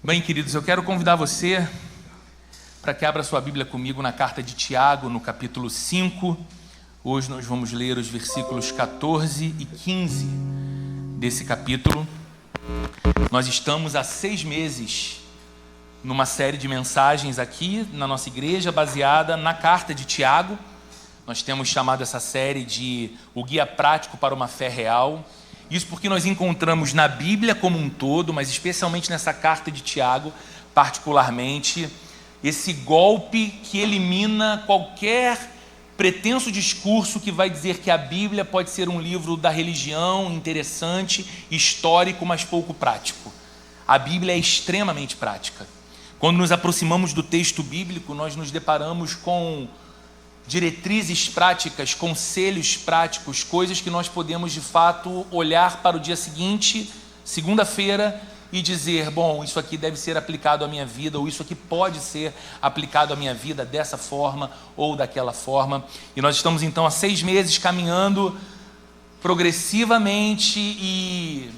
Bem, queridos, eu quero convidar você para que abra sua Bíblia comigo na carta de Tiago, no capítulo 5. Hoje nós vamos ler os versículos 14 e 15 desse capítulo. Nós estamos há 6 meses numa série de mensagens aqui na nossa igreja, baseada na carta de Tiago. Nós temos chamado essa série de O Guia Prático para uma Fé Real. Isso porque nós encontramos na Bíblia como um todo, mas especialmente nessa carta de Tiago, particularmente, esse golpe que elimina qualquer pretenso discurso que vai dizer que a Bíblia pode ser um livro da religião, interessante, histórico, mas pouco prático. A Bíblia é extremamente prática. Quando nos aproximamos do texto bíblico, nós nos deparamos com diretrizes práticas, conselhos práticos, coisas que nós podemos de fato olhar para o dia seguinte, segunda-feira, e dizer, bom, isso aqui deve ser aplicado à minha vida, ou isso aqui pode ser aplicado à minha vida dessa forma ou daquela forma. E nós estamos então há 6 meses caminhando progressivamente e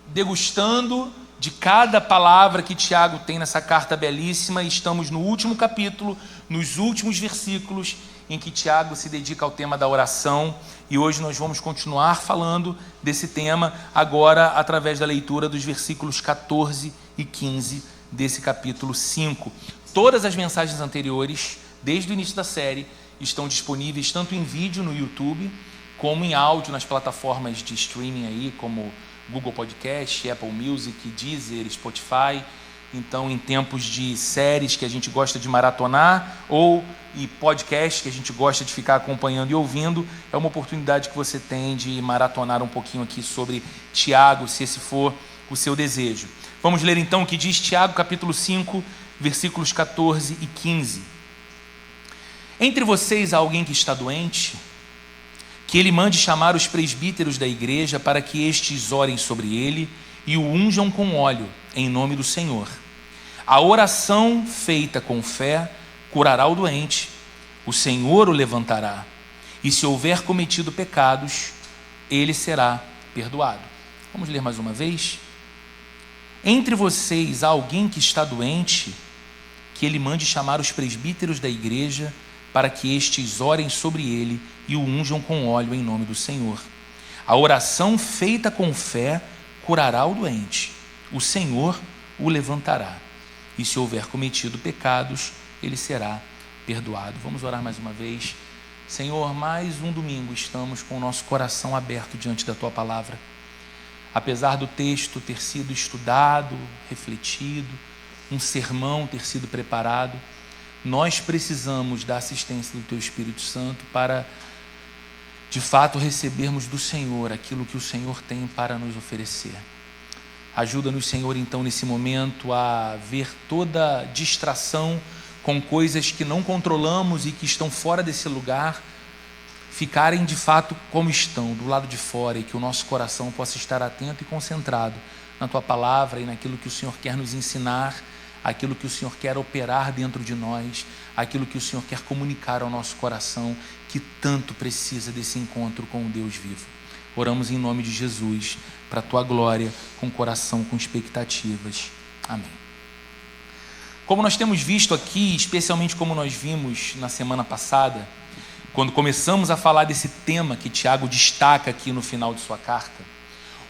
degustando de cada palavra que Tiago tem nessa carta belíssima. E estamos no último capítulo, nos últimos versículos, em que Tiago se dedica ao tema da oração, e hoje nós vamos continuar falando desse tema, agora através da leitura dos versículos 14 e 15 desse capítulo 5. Todas as mensagens anteriores, desde o início da série, estão disponíveis tanto em vídeo no YouTube, como em áudio nas plataformas de streaming aí, como Google Podcast, Apple Music, Deezer, Spotify. Então, em tempos de séries que a gente gosta de maratonar ou podcasts que a gente gosta de ficar acompanhando e ouvindo, é uma oportunidade que você tem de maratonar um pouquinho aqui sobre Tiago, se esse for o seu desejo. Vamos ler então o que diz Tiago, capítulo 5, versículos 14 e 15. Entre vocês há alguém que está doente? Que ele mande chamar os presbíteros da igreja para que estes orem sobre ele e o unjam com óleo, em nome do Senhor. A oração feita com fé curará o doente, o Senhor o levantará, e se houver cometido pecados, ele será perdoado. Vamos ler mais uma vez? Entre vocês há alguém que está doente? Que ele mande chamar os presbíteros da igreja para que estes orem sobre ele e o unjam com óleo em nome do Senhor. A oração feita com fé curará o doente, o Senhor o levantará, e se houver cometido pecados, ele será perdoado. Vamos orar mais uma vez. Senhor, mais um domingo estamos com o nosso coração aberto diante da Tua Palavra. Apesar do texto ter sido estudado, refletido, um sermão ter sido preparado, nós precisamos da assistência do Teu Espírito Santo para, de fato, recebermos do Senhor aquilo que o Senhor tem para nos oferecer. Ajuda-nos, Senhor, então, nesse momento, a ver toda distração com coisas que não controlamos e que estão fora desse lugar, ficarem de fato como estão, do lado de fora, e que o nosso coração possa estar atento e concentrado na Tua Palavra e naquilo que o Senhor quer nos ensinar, aquilo que o Senhor quer operar dentro de nós, aquilo que o Senhor quer comunicar ao nosso coração, que tanto precisa desse encontro com o Deus vivo. Oramos em nome de Jesus, para a Tua glória, com coração, com expectativas. Amém. Como nós temos visto aqui, especialmente como nós vimos na semana passada, quando começamos a falar desse tema que Tiago destaca aqui no final de sua carta,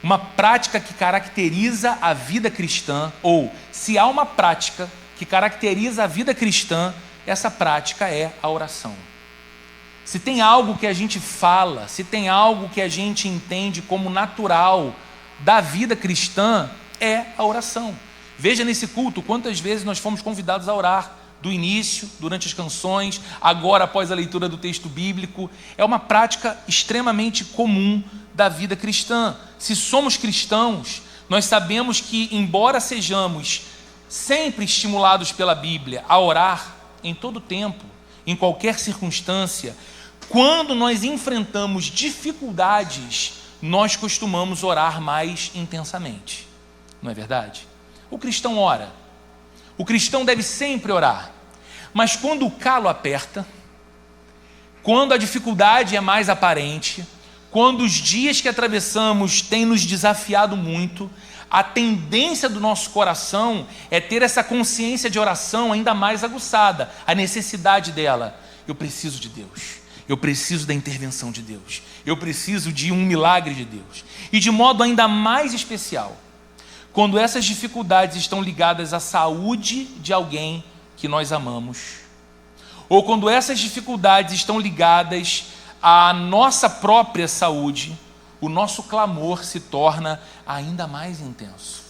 uma prática que caracteriza a vida cristã, ou se há uma prática que caracteriza a vida cristã, essa prática é a oração. Se tem algo que a gente fala, se tem algo que a gente entende como natural da vida cristã, é a oração. Veja nesse culto quantas vezes nós fomos convidados a orar, do início, durante as canções, agora após a leitura do texto bíblico. É uma prática extremamente comum da vida cristã. Se somos cristãos, nós sabemos que, embora sejamos sempre estimulados pela Bíblia a orar em todo tempo, em qualquer circunstância, quando nós enfrentamos dificuldades, nós costumamos orar mais intensamente. Não é verdade? O cristão ora. O cristão deve sempre orar. Mas quando o calo aperta, quando a dificuldade é mais aparente, quando os dias que atravessamos têm nos desafiado muito, a tendência do nosso coração é ter essa consciência de oração ainda mais aguçada, a necessidade dela. Eu preciso de Deus, eu preciso da intervenção de Deus, eu preciso de um milagre de Deus. E de modo ainda mais especial, quando essas dificuldades estão ligadas à saúde de alguém que nós amamos, ou quando essas dificuldades estão ligadas à nossa própria saúde, o nosso clamor se torna ainda mais intenso.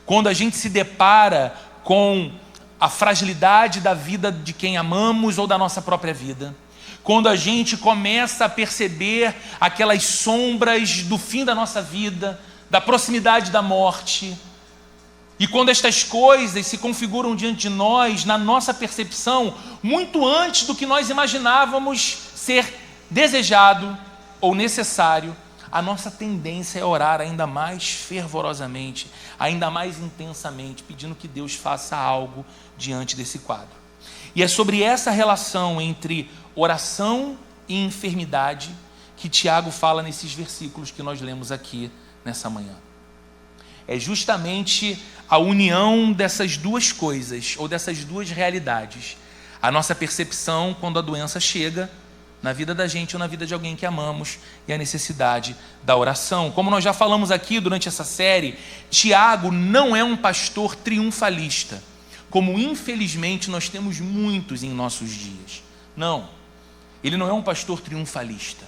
Quando a gente se depara com a fragilidade da vida de quem amamos ou da nossa própria vida, quando a gente começa a perceber aquelas sombras do fim da nossa vida, da proximidade da morte, e quando estas coisas se configuram diante de nós, na nossa percepção, muito antes do que nós imaginávamos ser desejado ou necessário, a nossa tendência é orar ainda mais fervorosamente, ainda mais intensamente, pedindo que Deus faça algo diante desse quadro. E é sobre essa relação entre oração e enfermidade que Tiago fala nesses versículos que nós lemos aqui nessa manhã. É justamente a união dessas duas coisas, ou dessas duas realidades. A nossa percepção quando a doença chega na vida da gente ou na vida de alguém que amamos, e a necessidade da oração. Como nós já falamos aqui durante essa série, Tiago não é um pastor triunfalista, como infelizmente nós temos muitos em nossos dias. Não, ele não é um pastor triunfalista.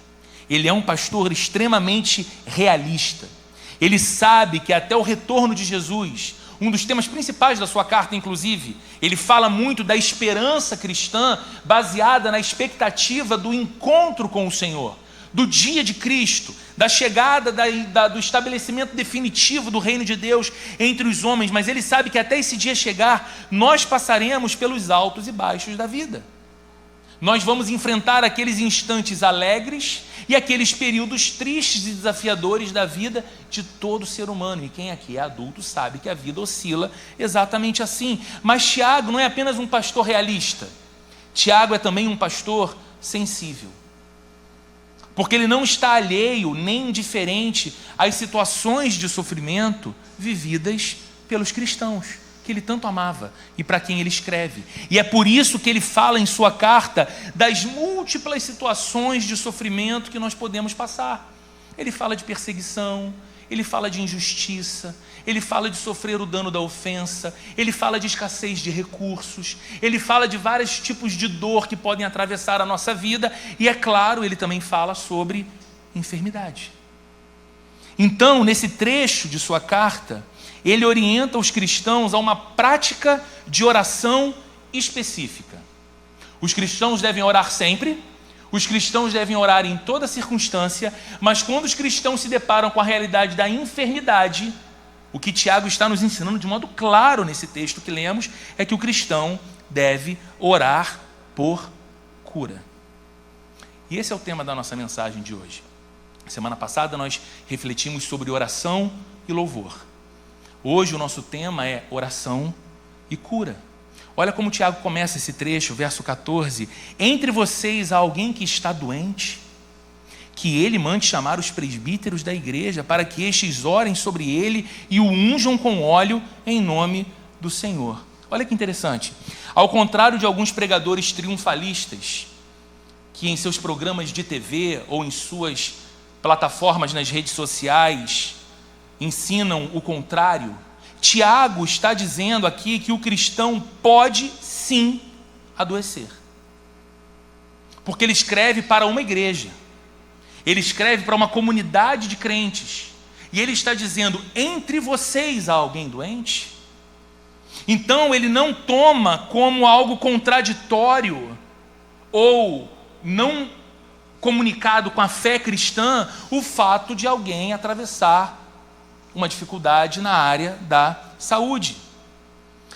Ele é um pastor extremamente realista. Ele sabe que até o retorno de Jesus, um dos temas principais da sua carta, inclusive, ele fala muito da esperança cristã baseada na expectativa do encontro com o Senhor, do dia de Cristo, da chegada do estabelecimento definitivo do reino de Deus entre os homens. Mas ele sabe que até esse dia chegar, nós passaremos pelos altos e baixos da vida. Nós vamos enfrentar aqueles instantes alegres e aqueles períodos tristes e desafiadores da vida de todo ser humano. E quem aqui é adulto sabe que a vida oscila exatamente assim. Mas Tiago não é apenas um pastor realista. Tiago é também um pastor sensível. Porque ele não está alheio nem indiferente às situações de sofrimento vividas pelos cristãos que ele tanto amava e para quem ele escreve. E é por isso que ele fala em sua carta das múltiplas situações de sofrimento que nós podemos passar. Ele fala de perseguição, ele fala de injustiça, ele fala de sofrer o dano da ofensa, ele fala de escassez de recursos, ele fala de vários tipos de dor que podem atravessar a nossa vida, e é claro, ele também fala sobre enfermidade. Então, nesse trecho de sua carta, ele orienta os cristãos a uma prática de oração específica. Os cristãos devem orar sempre, os cristãos devem orar em toda circunstância, mas quando os cristãos se deparam com a realidade da enfermidade, o que Tiago está nos ensinando de modo claro nesse texto que lemos, é que o cristão deve orar por cura. E esse é o tema da nossa mensagem de hoje. Semana passada nós refletimos sobre oração e louvor. Hoje o nosso tema é oração e cura. Olha como Tiago começa esse trecho, verso 14. Entre vocês há alguém que está doente, que ele mande chamar os presbíteros da igreja, para que estes orem sobre ele e o unjam com óleo em nome do Senhor. Olha que interessante. Ao contrário de alguns pregadores triunfalistas, que em seus programas de TV ou em suas plataformas nas redes sociais ensinam o contrário, Tiago está dizendo aqui que o cristão pode sim adoecer. Porque ele escreve para uma igreja, ele escreve para uma comunidade de crentes, e ele está dizendo: entre vocês há alguém doente? Então ele não toma como algo contraditório ou não comunicado com a fé cristã o fato de alguém atravessar uma dificuldade na área da saúde.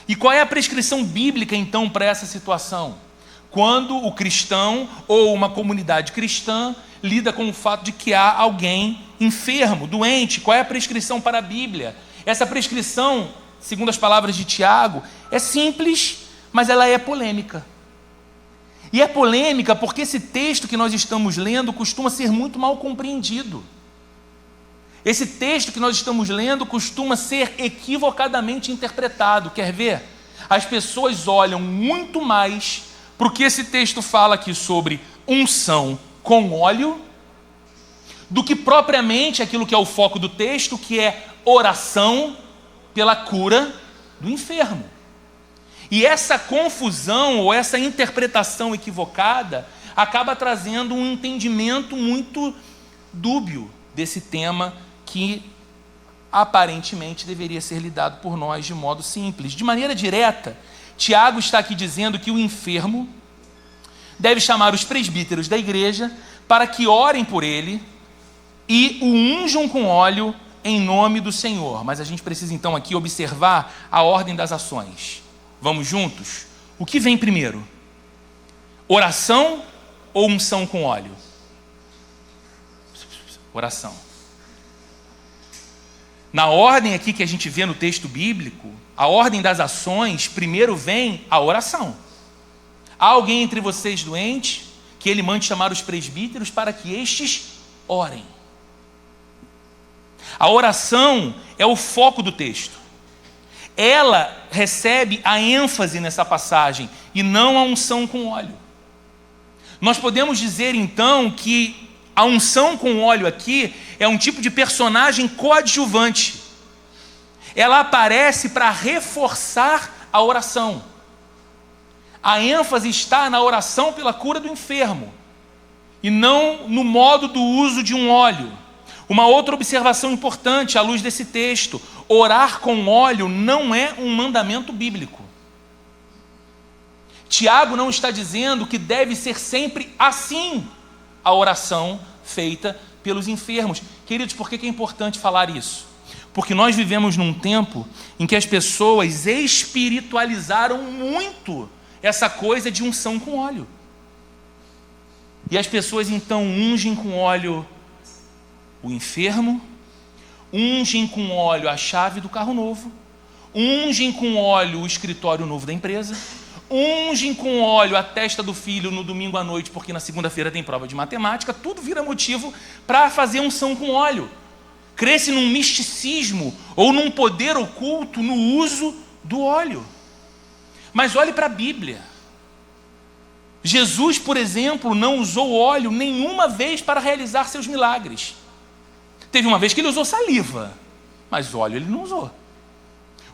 E qual é a prescrição bíblica então para essa situação? Quando o cristão ou uma comunidade cristã lida com o fato de que há alguém enfermo, doente, qual é a prescrição para a Bíblia? Essa prescrição, segundo as palavras de Tiago, é simples, mas ela é polêmica. E é polêmica porque esse texto que nós estamos lendo costuma ser muito mal compreendido. Esse texto que nós estamos lendo costuma ser equivocadamente interpretado. Quer ver? As pessoas olham muito mais para o que esse texto fala aqui sobre unção com óleo, do que propriamente aquilo que é o foco do texto, que é oração pela cura do enfermo. E essa confusão ou essa interpretação equivocada acaba trazendo um entendimento muito dúbio desse tema que aparentemente deveria ser lidado por nós de modo simples. De maneira direta, Tiago está aqui dizendo que o enfermo deve chamar os presbíteros da igreja para que orem por ele e o unjam com óleo em nome do Senhor. Mas a gente precisa então aqui observar a ordem das ações. Vamos juntos? O que vem primeiro? Oração ou unção com óleo? Oração. Na ordem aqui que a gente vê no texto bíblico, a ordem das ações, primeiro vem a oração. Há alguém entre vocês doente, que ele mande chamar os presbíteros para que estes orem. A oração é o foco do texto. Ela recebe a ênfase nessa passagem e não a unção com óleo. Nós podemos dizer então que a unção com óleo aqui é um tipo de personagem coadjuvante. Ela aparece para reforçar a oração. A ênfase está na oração pela cura do enfermo e não no modo do uso de um óleo. Uma outra observação importante à luz desse texto: orar com óleo não é um mandamento bíblico. Tiago não está dizendo que deve ser sempre assim a oração feita pelos enfermos. Queridos, por que é importante falar isso? Porque nós vivemos num tempo em que as pessoas espiritualizaram muito essa coisa de unção com óleo. E as pessoas então ungem com óleo o enfermo, ungem com óleo a chave do carro novo, ungem com óleo o escritório novo da empresa, ungem com óleo a testa do filho no domingo à noite, porque na segunda-feira tem prova de matemática. Tudo vira motivo para fazer unção com óleo. Cresce num misticismo ou num poder oculto no uso do óleo. Mas olhe para a Bíblia. Jesus, por exemplo, não usou óleo nenhuma vez para realizar seus milagres. Teve uma vez que ele usou saliva, mas óleo ele não usou.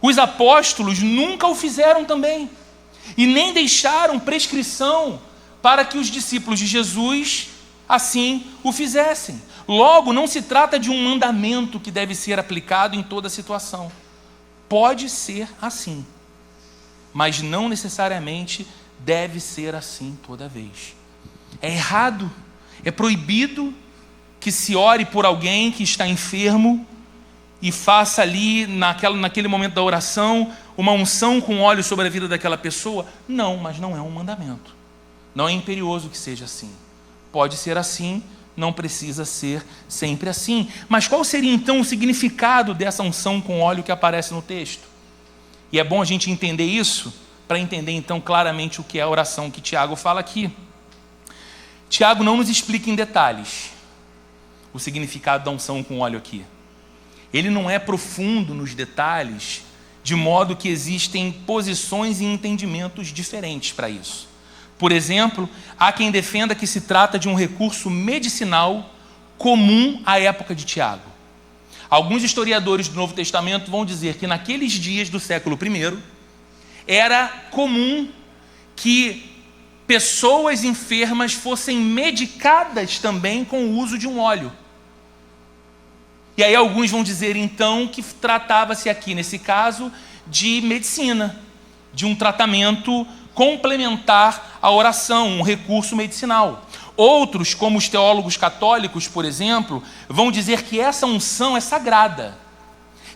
Os apóstolos nunca o fizeram também. E nem deixaram prescrição para que os discípulos de Jesus assim o fizessem. Logo, não se trata de um mandamento que deve ser aplicado em toda situação. Pode ser assim, mas não necessariamente deve ser assim toda vez. É errado, é proibido que se ore por alguém que está enfermo e faça ali, naquele momento da oração, uma unção com óleo sobre a vida daquela pessoa. Não, mas não é um mandamento. Não é imperioso que seja assim. Pode ser assim, não precisa ser sempre assim. Mas qual seria então o significado dessa unção com óleo que aparece no texto? E é bom a gente entender isso, para entender então claramente o que é a oração que Tiago fala aqui. Tiago não nos explica em detalhes o significado da unção com óleo aqui. Ele não é profundo nos detalhes, de modo que existem posições e entendimentos diferentes para isso. Por exemplo, há quem defenda que se trata de um recurso medicinal comum à época de Tiago. Alguns historiadores do Novo Testamento vão dizer que naqueles dias do século I, era comum que pessoas enfermas fossem medicadas também com o uso de um óleo. E aí alguns vão dizer então que tratava-se aqui, nesse caso, de medicina, de um tratamento complementar à oração, um recurso medicinal. Outros, como os teólogos católicos, por exemplo, vão dizer que essa unção é sagrada,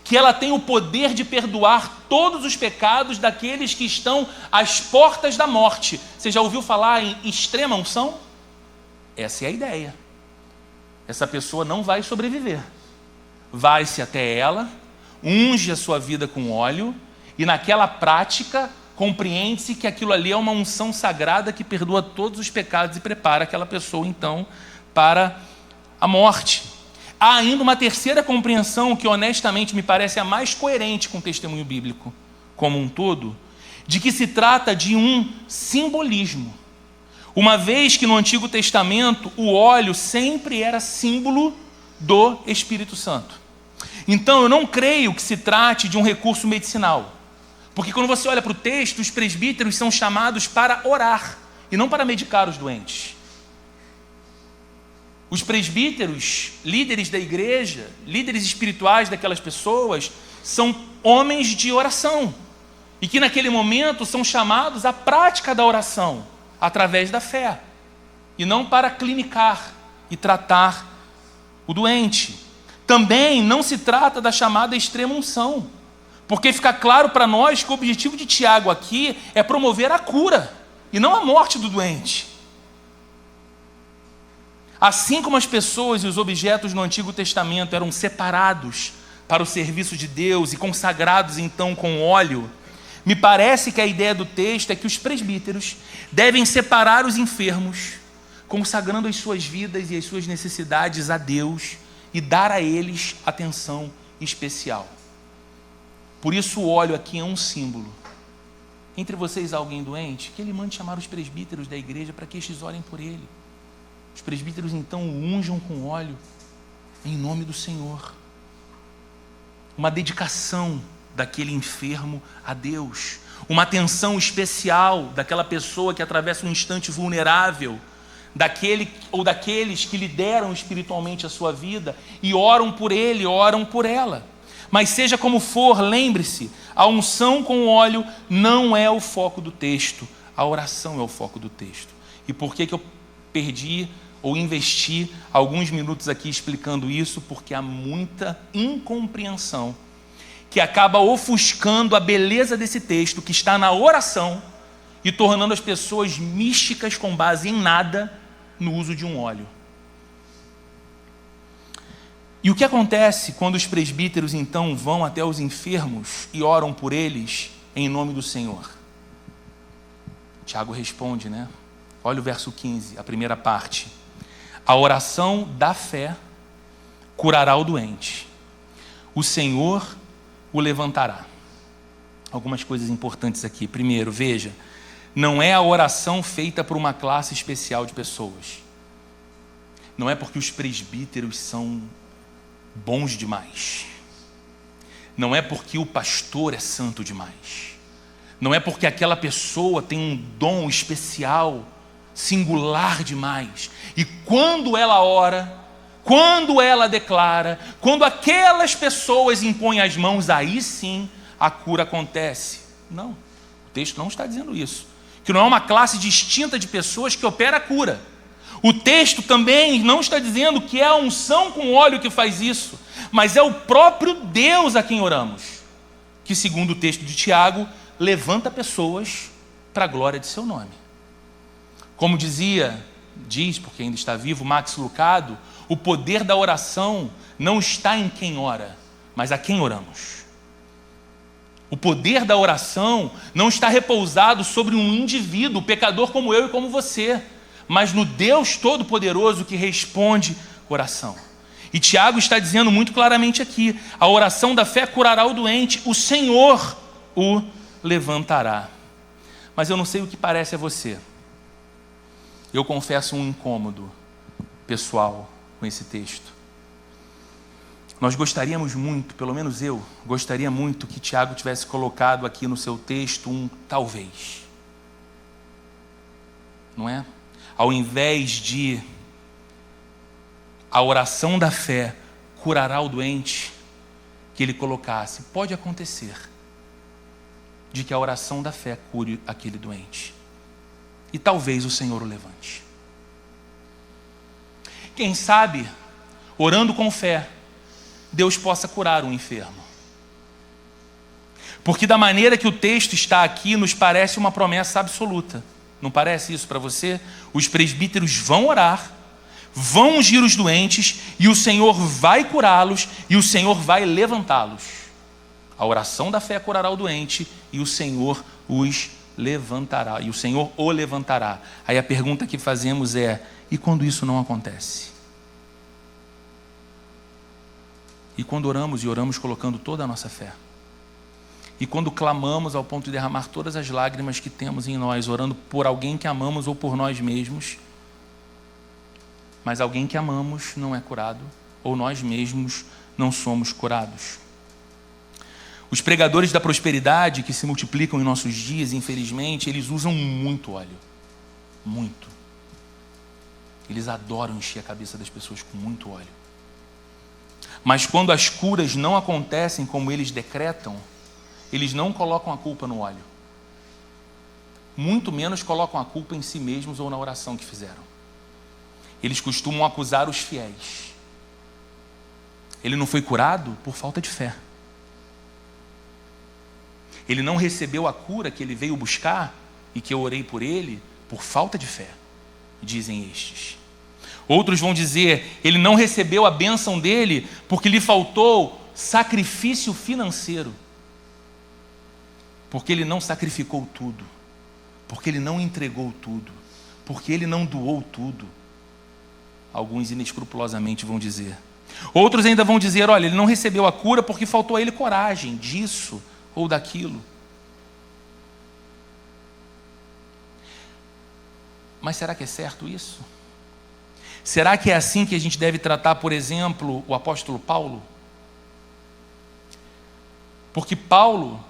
que ela tem o poder de perdoar todos os pecados daqueles que estão às portas da morte. Você já ouviu falar em extrema unção? Essa é a ideia. Essa pessoa não vai sobreviver. Vai-se até ela, unge a sua vida com óleo, e naquela prática compreende-se que aquilo ali é uma unção sagrada que perdoa todos os pecados e prepara aquela pessoa então para a morte. há ainda uma terceira compreensão que honestamente me parece a mais coerente com o testemunho bíblico como um todo, de que se trata de um simbolismo. Uma vez que no Antigo Testamento o óleo sempre era símbolo do Espírito Santo. Então eu não creio que se trate de um recurso medicinal. Porque quando você olha para o texto, os presbíteros são chamados para orar e não para medicar os doentes. Os presbíteros, líderes da igreja, líderes espirituais daquelas pessoas, são homens de oração. E que naquele momento são chamados à prática da oração, através da fé. E não para clinicar e tratar o doente. Também não se trata da chamada extrema-unção. Porque fica claro para nós que o objetivo de Tiago aqui é promover a cura e não a morte do doente. Assim como as pessoas e os objetos no Antigo Testamento eram separados para o serviço de Deus e consagrados então com óleo, me parece que a ideia do texto é que os presbíteros devem separar os enfermos, consagrando as suas vidas e as suas necessidades a Deus e dar a eles atenção especial. Por isso o óleo aqui é um símbolo. Entre vocês há alguém doente? Que ele mande chamar os presbíteros da igreja para que estes orem por ele. Os presbíteros então o unjam com óleo em nome do Senhor. Uma dedicação daquele enfermo a Deus. Uma atenção especial daquela pessoa que atravessa um instante vulnerável, daquele ou daqueles que lideram espiritualmente a sua vida e oram por ele, oram por ela. Mas seja como for, lembre-se, a unção com óleo não é o foco do texto, a oração é o foco do texto. E por que eu perdi ou investi alguns minutos aqui explicando isso? Porque há muita incompreensão que acaba ofuscando a beleza desse texto que está na oração e tornando as pessoas místicas com base em nada no uso de um óleo. E o que acontece quando os presbíteros então vão até os enfermos e oram por eles em nome do Senhor? Tiago responde, né? Olha o verso 15, a primeira parte. A oração da fé curará o doente. O Senhor o levantará. Algumas coisas importantes aqui. Primeiro, veja, não é a oração feita por uma classe especial de pessoas. Não é porque os presbíteros são bons demais. Não é porque o pastor é santo demais. Não é porque aquela pessoa tem um dom especial, singular demais. E quando ela ora, quando ela declara, quando aquelas pessoas impõem as mãos, aí sim a cura acontece. Não, o texto não está dizendo isso. Que não é uma classe distinta de pessoas que opera a cura. O texto também não está dizendo que é a unção com óleo que faz isso, mas é o próprio Deus a quem oramos, que segundo o texto de Tiago, levanta pessoas para a glória de seu nome. Como diz, porque ainda está vivo, Max Lucado, o poder da oração não está em quem ora, mas a quem oramos. O poder da oração não está repousado sobre um indivíduo, pecador como eu e como você, mas no Deus Todo-Poderoso que responde oração. E Tiago está dizendo muito claramente aqui, a oração da fé curará o doente, o Senhor o levantará. Mas eu não sei o que parece a você. Eu confesso um incômodo pessoal com esse texto. Nós gostaríamos muito, pelo menos eu, gostaria muito que Tiago tivesse colocado aqui no seu texto um talvez. Não é? Ao invés de a oração da fé curará o doente, que ele colocasse, pode acontecer de que a oração da fé cure aquele doente. E talvez o Senhor o levante. Quem sabe, orando com fé, Deus possa curar um enfermo. Porque da maneira que o texto está aqui, nos parece uma promessa absoluta. Não parece isso para você? Os presbíteros vão orar, vão ungir os doentes, e o Senhor vai curá-los, e o Senhor vai levantá-los. A oração da fé curará o doente, e o Senhor os levantará, e o Senhor o levantará. Aí a pergunta que fazemos é, e quando isso não acontece? E quando oramos, e oramos colocando toda a nossa fé. E quando clamamos ao ponto de derramar todas as lágrimas que temos em nós, orando por alguém que amamos ou por nós mesmos, mas alguém que amamos não é curado, ou nós mesmos não somos curados. Os pregadores da prosperidade que se multiplicam em nossos dias, infelizmente, eles usam muito óleo. Muito. Eles adoram encher a cabeça das pessoas com muito óleo. Mas quando as curas não acontecem como eles decretam, eles não colocam a culpa no óleo. Muito menos colocam a culpa em si mesmos ou na oração que fizeram. Eles costumam acusar os fiéis. Ele não foi curado por falta de fé. Ele não recebeu a cura que ele veio buscar e que eu orei por ele por falta de fé, dizem estes. Outros vão dizer, ele não recebeu a bênção dele porque lhe faltou sacrifício financeiro. Porque ele não sacrificou tudo. Porque ele não entregou tudo. Porque ele não doou tudo. Alguns inescrupulosamente vão dizer. Outros ainda vão dizer, olha, ele não recebeu a cura porque faltou a ele coragem disso ou daquilo. Mas será que é certo isso? Será que é assim que a gente deve tratar, por exemplo, o apóstolo Paulo? Porque Paulo,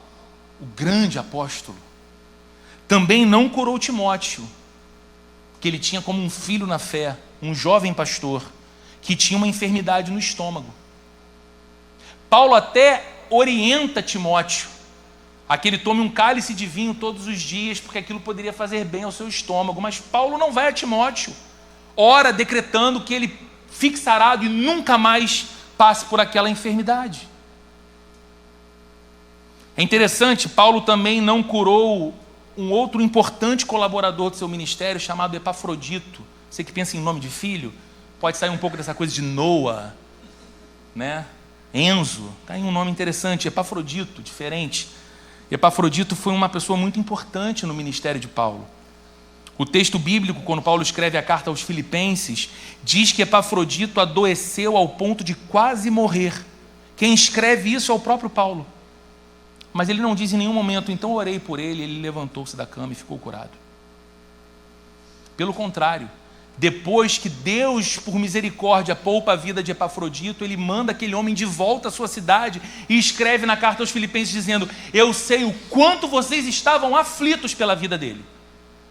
o grande apóstolo, também não curou Timóteo, que ele tinha como um filho na fé, um jovem pastor, que tinha uma enfermidade no estômago. Paulo até orienta Timóteo a que ele tome um cálice de vinho todos os dias, porque aquilo poderia fazer bem ao seu estômago. Mas Paulo não vai a Timóteo, ora decretando que ele fique sarado e nunca mais passe por aquela enfermidade. É interessante, Paulo também não curou um outro importante colaborador do seu ministério, chamado Epafrodito. Você que pensa em nome de filho, pode sair um pouco dessa coisa de Noah, né? Enzo, está aí um nome interessante, Epafrodito, diferente. Epafrodito foi uma pessoa muito importante no ministério de Paulo. O texto bíblico, quando Paulo escreve a carta aos Filipenses, diz que Epafrodito adoeceu ao ponto de quase morrer. Quem escreve isso é o próprio Paulo. Mas ele não diz em nenhum momento, então eu orei por ele, ele levantou-se da cama e ficou curado. Pelo contrário, depois que Deus, por misericórdia, poupa a vida de Epafrodito, ele manda aquele homem de volta à sua cidade e escreve na carta aos Filipenses dizendo, eu sei o quanto vocês estavam aflitos pela vida dele.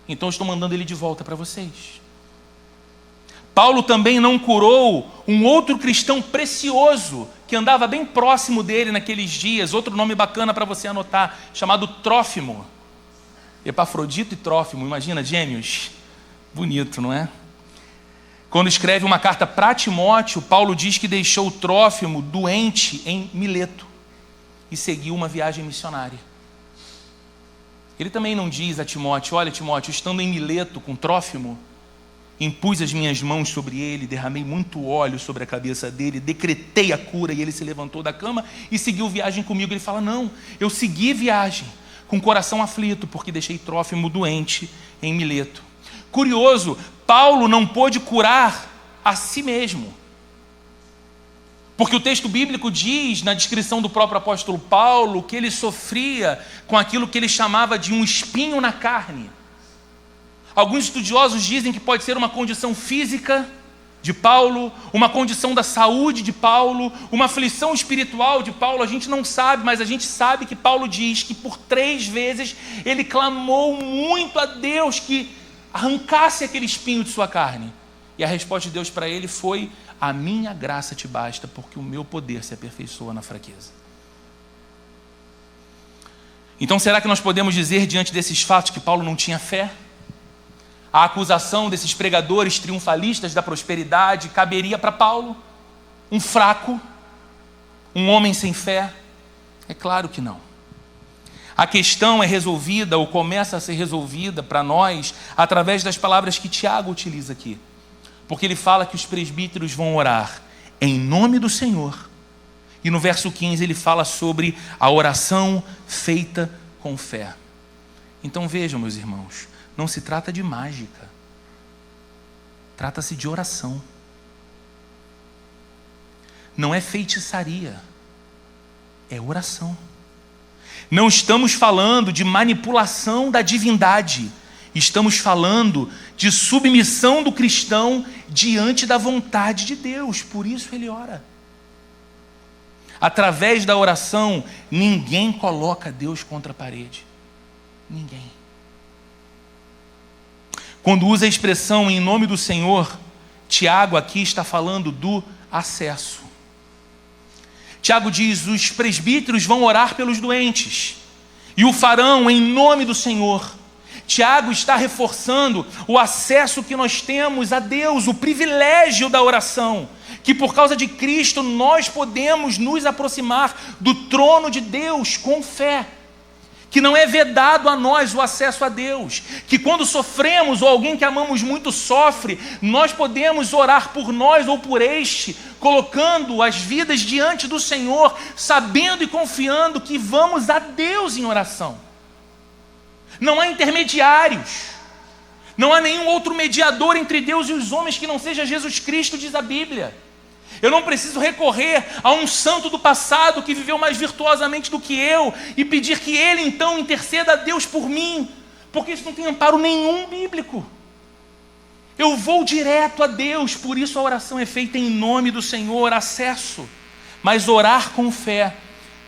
Então eu estou mandando ele de volta para vocês. Paulo também não curou um outro cristão precioso que andava bem próximo dele naqueles dias, outro nome bacana para você anotar, chamado Trófimo. Epafrodito e Trófimo, imagina, gêmeos. Bonito, não é? Quando escreve uma carta para Timóteo, Paulo diz que deixou Trófimo doente em Mileto e seguiu uma viagem missionária. Ele também não diz a Timóteo, olha Timóteo, estando em Mileto com Trófimo, impus as minhas mãos sobre ele, derramei muito óleo sobre a cabeça dele, decretei a cura e ele se levantou da cama e seguiu viagem comigo. Ele fala, não, eu segui viagem com o coração aflito porque deixei Trófimo doente em Mileto. Curioso, Paulo não pôde curar a si mesmo. Porque o texto bíblico diz, na descrição do próprio apóstolo Paulo, que ele sofria com aquilo que ele chamava de um espinho na carne. Alguns estudiosos dizem que pode ser uma condição física de Paulo, uma condição da saúde de Paulo, uma aflição espiritual de Paulo. A gente não sabe, mas a gente sabe que Paulo diz que por 3 vezes ele clamou muito a Deus que arrancasse aquele espinho de sua carne. E a resposta de Deus para ele foi, a minha graça te basta, porque o meu poder se aperfeiçoa na fraqueza. Então será que nós podemos dizer diante desses fatos que Paulo não tinha fé? A acusação desses pregadores triunfalistas da prosperidade caberia para Paulo? Um fraco? Um homem sem fé? É claro que não. A questão é resolvida, ou começa a ser resolvida para nós, através das palavras que Tiago utiliza aqui. Porque ele fala que os presbíteros vão orar em nome do Senhor. E no verso 15 ele fala sobre a oração feita com fé. Então vejam, meus irmãos, não se trata de mágica. Trata-se de oração. não é feitiçaria, é oração. Não estamos falando de manipulação da divindade, estamos falando de submissão do cristão diante da vontade de Deus, por isso ele ora. Através da oração, ninguém coloca Deus contra a parede. Ninguém. Quando usa a expressão em nome do Senhor, Tiago aqui está falando do acesso. Tiago diz: os presbíteros vão orar pelos doentes e o farão em nome do Senhor. Tiago está reforçando o acesso que nós temos a Deus, o privilégio da oração, que por causa de Cristo nós podemos nos aproximar do trono de Deus com fé, que não é vedado a nós o acesso a Deus, que quando sofremos ou alguém que amamos muito sofre, nós podemos orar por nós ou por este, colocando as vidas diante do Senhor, sabendo e confiando que vamos a Deus em oração. Não há intermediários, não há nenhum outro mediador entre Deus e os homens que não seja Jesus Cristo, diz a Bíblia. Eu não preciso recorrer a um santo do passado que viveu mais virtuosamente do que eu e pedir que ele então interceda a Deus por mim, porque isso não tem amparo nenhum bíblico. Eu vou direto a Deus, por isso a oração é feita em nome do Senhor, acesso. Mas orar com fé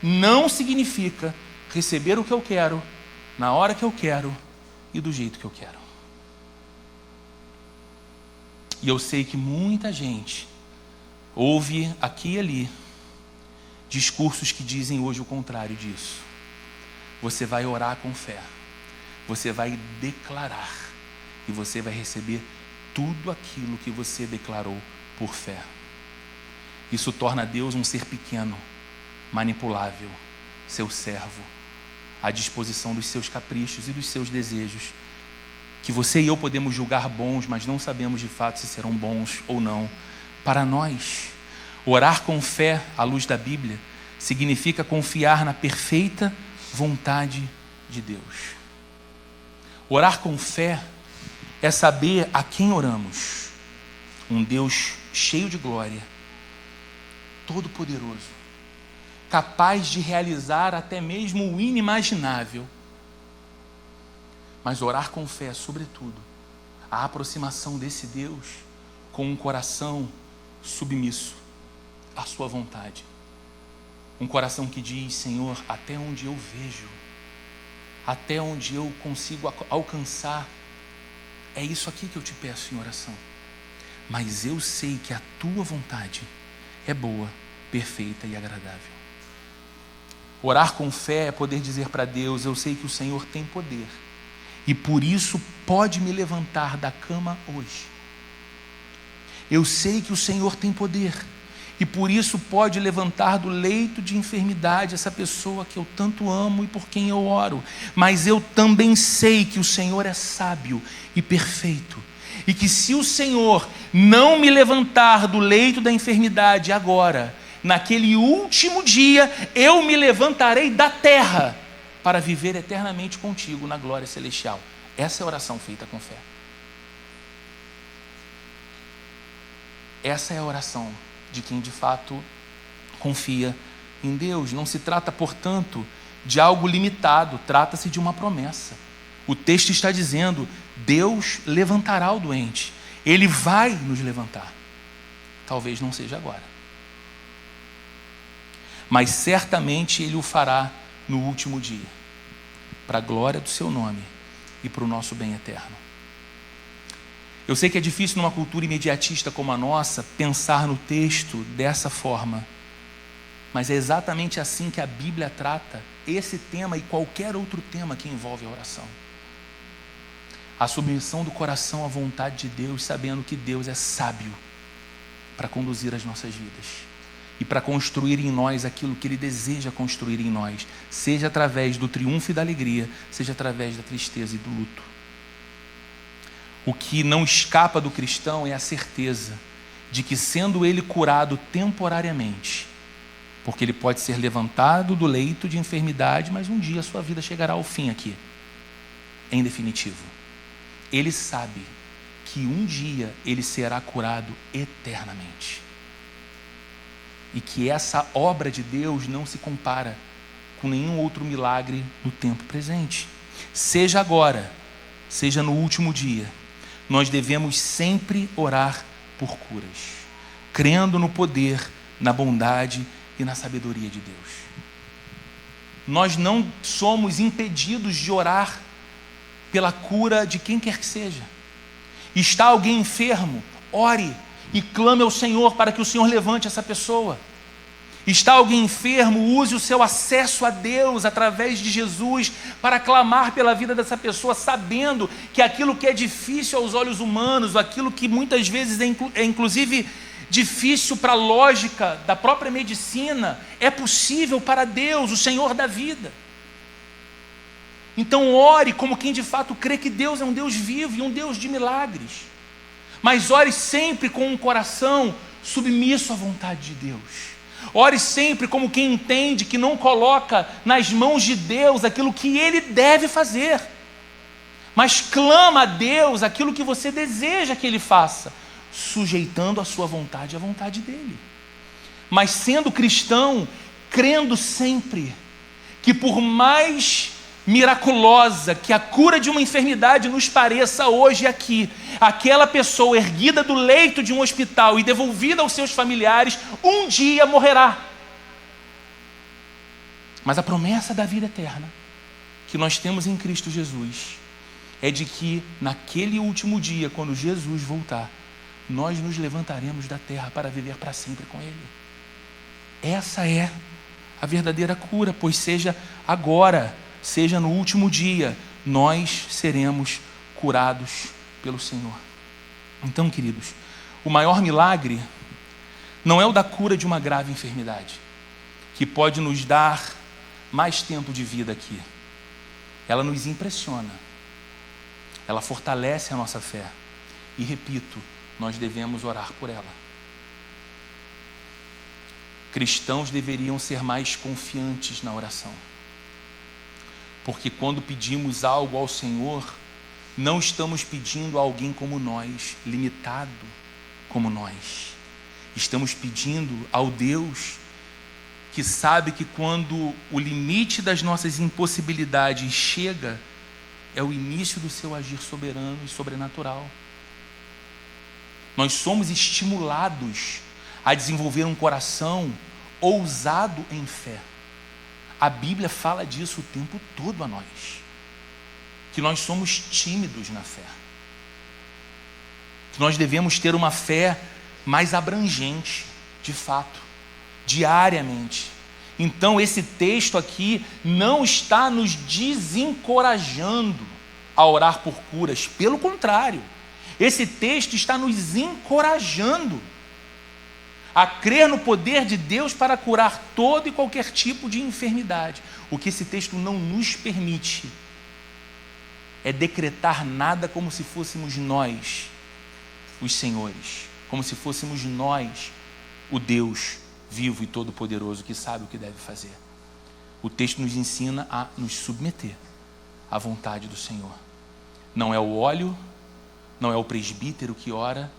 não significa receber o que eu quero, na hora que eu quero e do jeito que eu quero. E eu sei que muita gente ouve aqui e ali discursos que dizem hoje o contrário disso. Você vai orar com fé, você vai declarar e você vai receber tudo aquilo que você declarou por fé. Isso torna Deus um ser pequeno, manipulável, seu servo, à disposição dos seus caprichos e dos seus desejos, que você e eu podemos julgar bons, mas não sabemos de fato se serão bons ou não. Para nós, orar com fé à luz da Bíblia significa confiar na perfeita vontade de Deus. Orar com fé é saber a quem oramos. Um Deus cheio de glória, todo-poderoso, capaz de realizar até mesmo o inimaginável. Mas orar com fé, sobretudo, a aproximação desse Deus com um coração submisso à sua vontade. Um coração que diz: Senhor, até onde eu vejo, até onde eu consigo alcançar, é isso aqui que eu te peço em oração. Mas eu sei que a tua vontade é boa, perfeita e agradável. Orar com fé é poder dizer para Deus: eu sei que o Senhor tem poder e por isso pode me levantar da cama hoje. Eu sei que o Senhor tem poder e por isso pode levantar do leito de enfermidade essa pessoa que eu tanto amo e por quem eu oro. Mas eu também sei que o Senhor é sábio e perfeito e que se o Senhor não me levantar do leito da enfermidade agora, naquele último dia, eu me levantarei da terra para viver eternamente contigo na glória celestial. Essa é a oração feita com fé. Essa é a oração de quem de fato confia em Deus. Não se trata, portanto, de algo limitado, trata-se de uma promessa. O texto está dizendo: Deus levantará o doente, Ele vai nos levantar. Talvez não seja agora, mas certamente Ele o fará no último dia, para a glória do seu nome e para o nosso bem eterno. Eu sei que é difícil numa cultura imediatista como a nossa pensar no texto dessa forma, mas é exatamente assim que a Bíblia trata esse tema e qualquer outro tema que envolve a oração. A submissão do coração à vontade de Deus, sabendo que Deus é sábio para conduzir as nossas vidas e para construir em nós aquilo que Ele deseja construir em nós, seja através do triunfo e da alegria, seja através da tristeza e do luto. O que não escapa do cristão é a certeza de que, sendo ele curado temporariamente, porque ele pode ser levantado do leito de enfermidade, mas um dia a sua vida chegará ao fim aqui, em definitivo. Ele sabe que um dia ele será curado eternamente. e que essa obra de Deus não se compara com nenhum outro milagre no tempo presente. Seja agora, seja no último dia, nós devemos sempre orar por curas, crendo no poder, na bondade e na sabedoria de Deus. Nós não somos impedidos de orar pela cura de quem quer que seja. Está alguém enfermo? Ore e clame ao Senhor para que o Senhor levante essa pessoa. Está alguém enfermo? Use o seu acesso a Deus através de Jesus para clamar pela vida dessa pessoa, sabendo que aquilo que é difícil aos olhos humanos, aquilo que muitas vezes é inclusive difícil para a lógica da própria medicina, é possível para Deus, o Senhor da vida. Então ore como quem de fato crê que Deus é um Deus vivo e um Deus de milagres. Mas ore sempre com um coração submisso à vontade de Deus. Ore sempre como quem entende que não coloca nas mãos de Deus aquilo que Ele deve fazer, mas clama a Deus aquilo que você deseja que Ele faça, sujeitando a sua vontade à vontade dEle. Mas sendo cristão, crendo sempre que por mais miraculosa que a cura de uma enfermidade nos pareça hoje aqui, aquela pessoa erguida do leito de um hospital e devolvida aos seus familiares, um dia morrerá. Mas a promessa da vida eterna que nós temos em Cristo Jesus é de que naquele último dia, quando Jesus voltar, nós nos levantaremos da terra para viver para sempre com Ele. Essa é a verdadeira cura, pois seja agora, seja no último dia, nós seremos curados pelo Senhor. Então, queridos, o maior milagre não é o da cura de uma grave enfermidade, que pode nos dar mais tempo de vida aqui. Ela nos impressiona, ela fortalece a nossa fé. E repito, nós devemos orar por ela. Cristãos deveriam ser mais confiantes na oração. Porque quando pedimos algo ao Senhor, não estamos pedindo a alguém como nós, limitado como nós. Estamos pedindo ao Deus que sabe que quando o limite das nossas impossibilidades chega, é o início do seu agir soberano e sobrenatural. Nós somos estimulados a desenvolver um coração ousado em fé. A Bíblia fala disso o tempo todo a nós, que nós somos tímidos na fé, que nós devemos ter uma fé mais abrangente, de fato, diariamente. Então esse texto aqui não está nos desencorajando a orar por curas, pelo contrário, esse texto está nos encorajando a crer no poder de Deus para curar todo e qualquer tipo de enfermidade. O que esse texto não nos permite é decretar nada como se fôssemos nós os senhores, como se fôssemos nós o Deus vivo e todo-poderoso que sabe o que deve fazer. O texto nos ensina a nos submeter à vontade do Senhor. Não é o óleo, não é o presbítero que ora,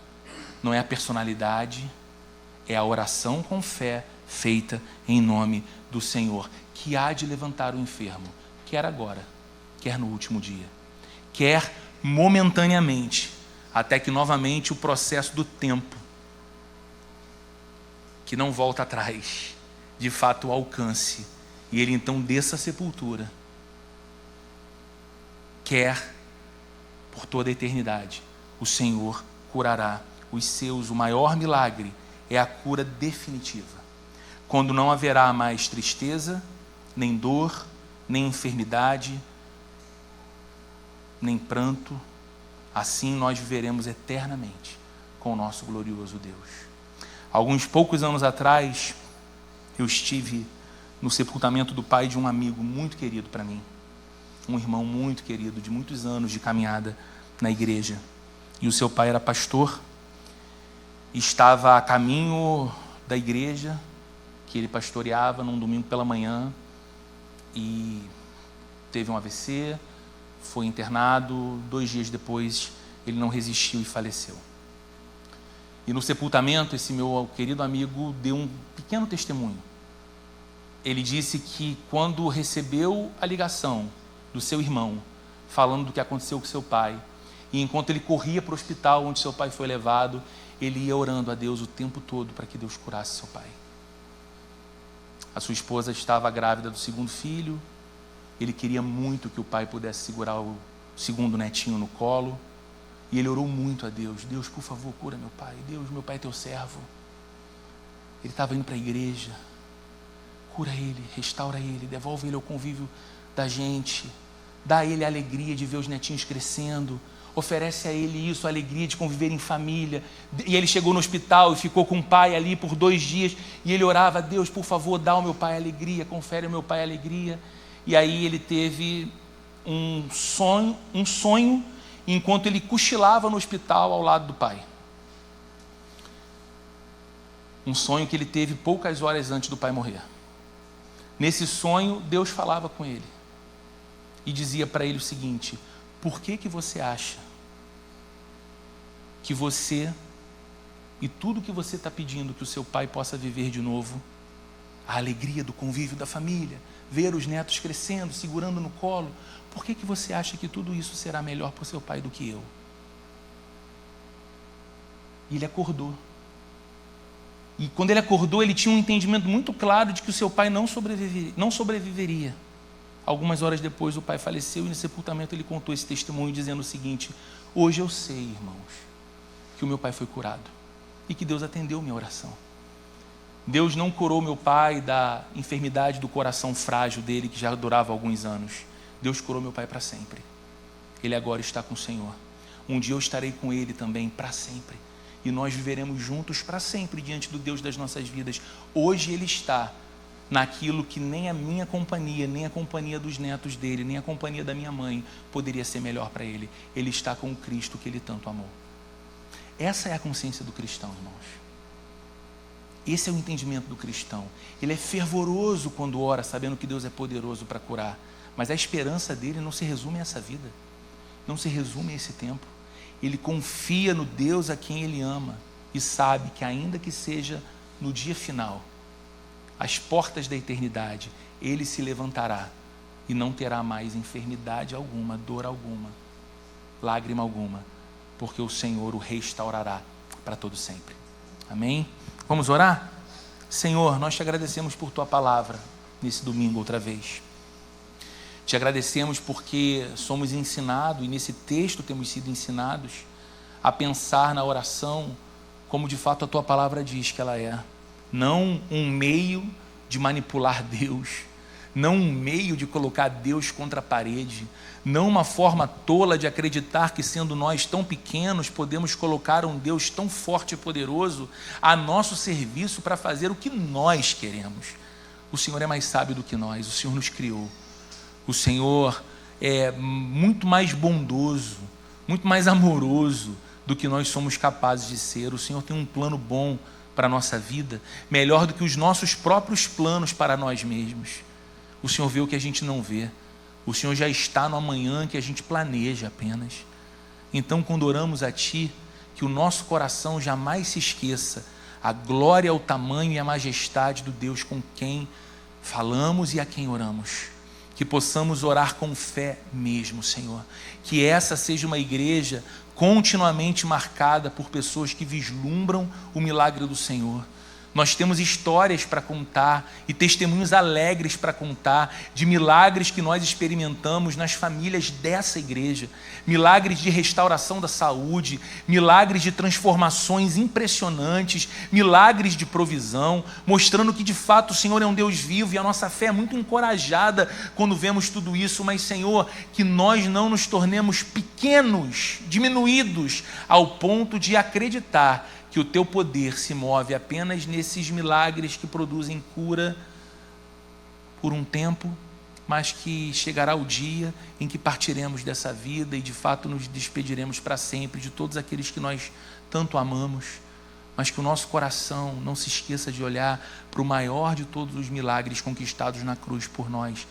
não é a personalidade, é a oração com fé feita em nome do Senhor, que há de levantar o enfermo, quer agora, quer no último dia, quer momentaneamente, até que novamente o processo do tempo, que não volta atrás, de fato o alcance, e ele então desça à sepultura, quer por toda a eternidade, o Senhor curará os seus. O maior milagre é a cura definitiva, quando não haverá mais tristeza, nem dor, nem enfermidade, nem pranto. Assim nós viveremos eternamente com o nosso glorioso Deus. Alguns poucos anos atrás, eu estive no sepultamento do pai de um amigo muito querido para mim, um irmão muito querido, de muitos anos de caminhada na igreja. E o seu pai era pastor, estava a caminho da igreja que ele pastoreava num domingo pela manhã e teve um AVC, foi internado. 2 dias depois ele não resistiu e faleceu. E no sepultamento, esse meu querido amigo deu um pequeno testemunho. Ele disse que quando recebeu a ligação do seu irmão, falando do que aconteceu com seu pai, e enquanto ele corria para o hospital onde seu pai foi levado, ele ia orando a Deus o tempo todo para que Deus curasse seu pai. A sua esposa estava grávida do segundo filho, ele queria muito que o pai pudesse segurar o segundo netinho no colo, e ele orou muito a Deus: Deus, por favor, cura meu pai. Deus, meu pai é teu servo. Ele estava indo para a igreja. Cura ele, restaura ele, devolve ele ao convívio da gente, dá a ele a alegria de ver os netinhos crescendo, oferece a ele isso, a alegria de conviver em família. E ele chegou no hospital e ficou com o pai ali por 2 dias, e ele orava: Deus, por favor, dá ao meu pai alegria, confere ao meu pai alegria. E aí ele teve um sonho enquanto ele cochilava no hospital ao lado do pai. Um sonho que ele teve poucas horas antes do pai morrer. Nesse sonho, Deus falava com ele e dizia para ele o seguinte: por que você acha que você e tudo que você está pedindo que o seu pai possa viver de novo, a alegria do convívio da família, ver os netos crescendo, segurando no colo, por que você acha que tudo isso será melhor para o seu pai do que eu? E ele acordou. E quando ele acordou, ele tinha um entendimento muito claro de que o seu pai não sobreviveria. Algumas horas depois, o pai faleceu, e no sepultamento ele contou esse testemunho dizendo o seguinte: hoje eu sei, irmãos, que o meu pai foi curado e que Deus atendeu minha oração. Deus não curou meu pai da enfermidade do coração frágil dele, que já durava alguns anos. Deus curou meu pai para sempre. Ele agora está com o Senhor. Um dia eu estarei com ele também para sempre. E nós viveremos juntos para sempre diante do Deus das nossas vidas. Hoje ele está naquilo que nem a minha companhia, nem a companhia dos netos dele, nem a companhia da minha mãe poderia ser melhor para ele. Ele está com o Cristo que ele tanto amou. Essa é a consciência do cristão, irmãos. Esse é o entendimento do cristão. Ele é fervoroso quando ora, sabendo que Deus é poderoso para curar. Mas a esperança dele não se resume a essa vida. Não se resume a esse tempo. Ele confia no Deus a quem ele ama e sabe que, ainda que seja no dia final, às portas da eternidade, ele se levantará e não terá mais enfermidade alguma, dor alguma, lágrima alguma, porque o Senhor o restaurará para todo sempre. Amém? Vamos orar? Senhor, nós te agradecemos por tua palavra nesse domingo outra vez. Te agradecemos porque somos ensinados, e nesse texto temos sido ensinados, a pensar na oração como de fato a tua palavra diz que ela é. Não um meio de manipular Deus, não um meio de colocar Deus contra a parede, não uma forma tola de acreditar que, sendo nós tão pequenos, podemos colocar um Deus tão forte e poderoso a nosso serviço para fazer o que nós queremos. O Senhor é mais sábio do que nós, o Senhor nos criou. O Senhor é muito mais bondoso, muito mais amoroso do que nós somos capazes de ser. O Senhor tem um plano bom para a nossa vida, melhor do que os nossos próprios planos para nós mesmos. O Senhor vê o que a gente não vê. O Senhor já está no amanhã que a gente planeja apenas. Então, quando oramos a Ti, que o nosso coração jamais se esqueça a glória, o tamanho e a majestade do Deus com quem falamos e a quem oramos. Que possamos orar com fé mesmo, Senhor. Que essa seja uma igreja continuamente marcada por pessoas que vislumbram o milagre do Senhor. Nós temos histórias para contar e testemunhos alegres para contar de milagres que nós experimentamos nas famílias dessa igreja. Milagres de restauração da saúde, milagres de transformações impressionantes, milagres de provisão, mostrando que de fato o Senhor é um Deus vivo, e a nossa fé é muito encorajada quando vemos tudo isso. Mas, Senhor, que nós não nos tornemos pequenos, diminuídos, ao ponto de acreditar que o teu poder se move apenas nesses milagres que produzem cura por um tempo, mas que chegará o dia em que partiremos dessa vida e de fato nos despediremos para sempre de todos aqueles que nós tanto amamos, mas que o nosso coração não se esqueça de olhar para o maior de todos os milagres conquistados na cruz por nós,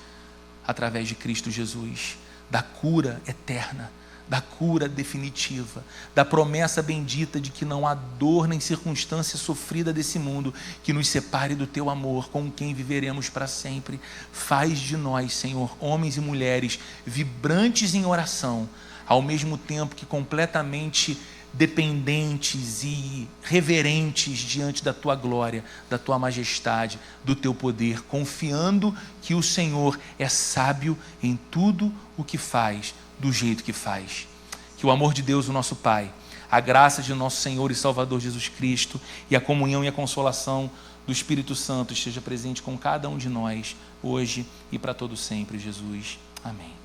através de Cristo Jesus, da cura eterna, da cura definitiva, da promessa bendita de que não há dor nem circunstância sofrida desse mundo que nos separe do teu amor, com quem viveremos para sempre. Faz de nós, Senhor, homens e mulheres vibrantes em oração, ao mesmo tempo que completamente dependentes e reverentes diante da tua glória, da tua majestade, do teu poder, confiando que o Senhor é sábio em tudo o que faz, do jeito que faz. Que o amor de Deus, o nosso Pai, a graça de nosso Senhor e Salvador Jesus Cristo e a comunhão e a consolação do Espírito Santo esteja presente com cada um de nós, hoje e para todo sempre, Jesus. Amém.